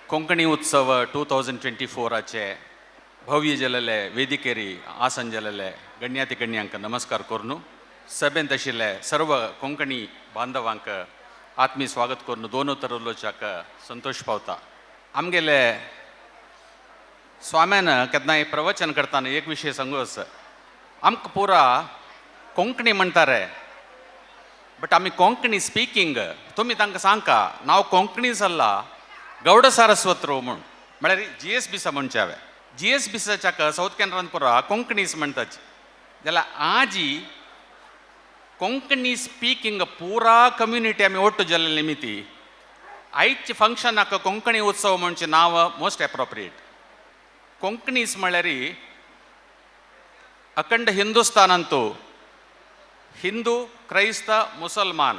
कोंकणी उत्सव 2024चे भव्य जल्ले वेदिकेरी आसन जल्ले गण्याति गण्यांक नमस्कार कोरनु सभेंत आशिल्ले सर्व कोंकणी बांधवांक आत्मीय स्वागत कोरनु दोनों तरलोचाक संतोष पावता. आमगेले स्वाम्यान केन्नाय प्रवचन करताना एक विषय सांगूस, आमकां पुरा कोंकणी म्हणटारे बट आमी कोंकणी स्पीकिंग तुमी तांकां सांगका नाव कोंकणी जाल्ला गौड सारस्वतराव म्हूण म्हळ्यार GSB म्हणचे हांवें GSBच्याक साऊथ कॅनरान पुरा कोंकणीस म्हणटाची जाल्यार आजी कोंकणी स्पीकिंग पुरा कम्युनिटी आमी ओट्टू जाल्ले निमित्ती आयच्या फंक्शनाक कोंकणी उत्सव म्हणचे नांव मोस्ट एप्रोप्रिएट. कोंकणीस म्हळ्यार अखंड हिंदुस्थानांतू हिंदू क्राइस्त मुसलमान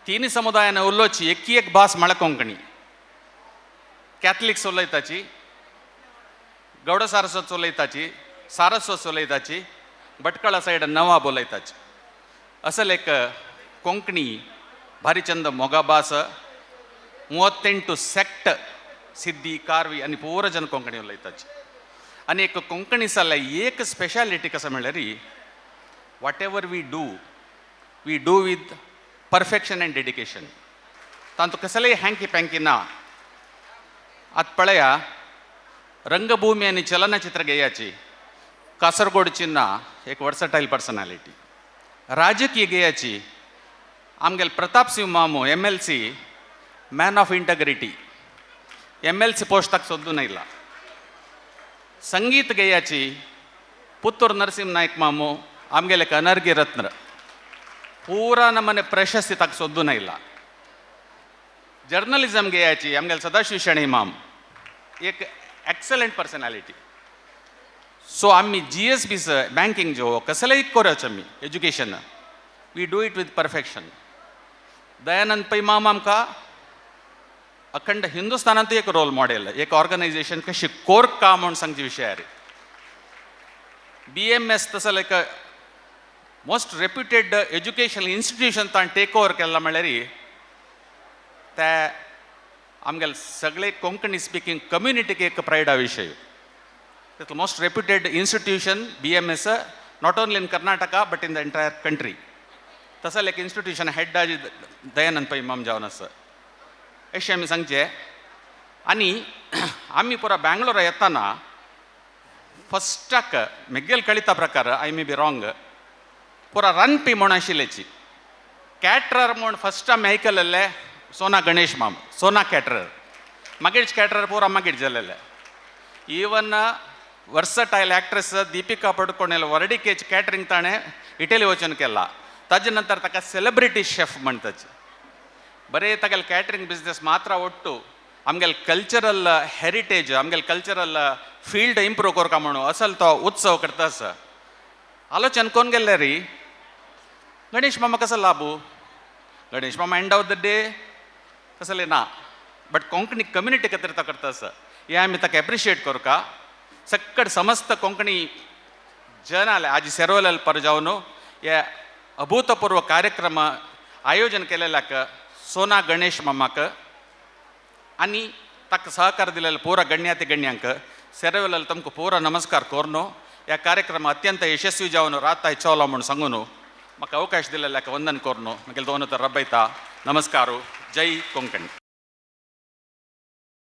तिनी समुदायान उलोवची एक भास म्हळ्यार कोंकणी. Catholics उलयताची, Gaud Saraswat उलयताची, Saraswat उलयताची, भटकळा said Nawab उलयताची. असल एक कोंकणी भारी चंद मोगा भास. 38 सॅक्ट सिद्धी कार्वी आनी पूर जन कोंकणी उलयताची. आनी एक कोंकणी जाल्यार एक स्पेशालिटी कशें म्हळ्यार whatever we do with perfection and dedication. तांतू कसलेय हँकी पँकी ना. आतां पळया, रंगभूमी आनी चलनचित्र गेयाची कासरगोडची ना एक वर्सटाईल पर्सनॅलिटी. राजकीय गेयाची आमगेल प्रताप सिंह मामू MLC मॅन ऑफ इंटग्रिटी MLC पोस्टाक सोदून आयला. संगीत गेयाची पुत्तूर नरसिंह नायक मामू आमगेले अनर्गी रत्न पूरा नमने प्रशस्ती ताका सोदून आयला. जर्नलिझम गेयाची आमगेले सदाशिव शेणे माम एक एक्सलंट पर्सनॅलिटी. सो आमी GSB बँकिंग जो कसलेय करच आमी education we do it with perfection. Dayanand Pai माम आमकां अखंड हिंदुस्थानांत एक रोल मॉडेल, एक ऑर्गनायझेशन कशी कोरका म्हूण सांगचे विशयार. BMS तसो लायक मोस्ट रेप्युटेड एज्युकेशनल इन्स्टिट्यूशन ताणें टेक ओवर केला म्हळ्यार ते आमगेले सगळे कोंकणी स्पीकिंग कम्युनिटीक एक प्रायडा विशय. तितलो most reputed institution BMS not only in Karnataka but in the entire country. तसो एक institution head Dayanand Pai ma'am जावन आसा अशें आमी सांगचे. आनी आमी पुरा बँगलोर येताना फस्टाक मेगेल कळिता प्रकार आय मे बी रॉंग पुरा रांदपी म्हूण आशिल्लेची कॅटरर म्हूण फस्ट आमी आयकलेले सोना गणेश माम सोना कॅटरर. मागीरचे कॅटरर पुरा मागीर जालेले. इवन वर्सटायल एक्ट्रेस दीपिका पडुकोणेल वर्डिकेच कॅटरिंग ताणें इटली वचून केला. ताजे नंतर ताका सेलिब्रिटी शेफ म्हणटाचे. बरें तागेले कॅटरिंग बिझनेस मात्र ओट्टू आमगेले कल्चरल हेरिटेज आमगेले कल्चरल फील्ड इम्प्रूव करता म्हणून असल तो उत्सव करता आसा. आलोचन कोण गेल्ले री गणेश मामा कसो लाभू. गणेश मामा एंड ऑफ द डे कसले ना बट कोंकणी कम्युनिटी खातीर तो करता आसा. हे आमी ताका एप्रिशिएट करता. सक्कड समस्त कोंकणी जनाले आज सेरवलेल पर जावन हे अभूतपूर्व कार्यक्रम आयोजन केलेल्याक सोना गणेश मामाक आनी ताका सहकार दिलेल्या पुरा गण्याति गण्यांक सेरवलेल तुमकां पुरा नमस्कार कोरनो. ह्या कार्यक्रम अत्यंत यशस्वी जावन राताय चवलो म्हूण सांगून म्हाका अवकाश दिलेल्याक वंदन कोरनो. म्हगेले दोन तर रबयता. नमस्कार. जय कोंकणी.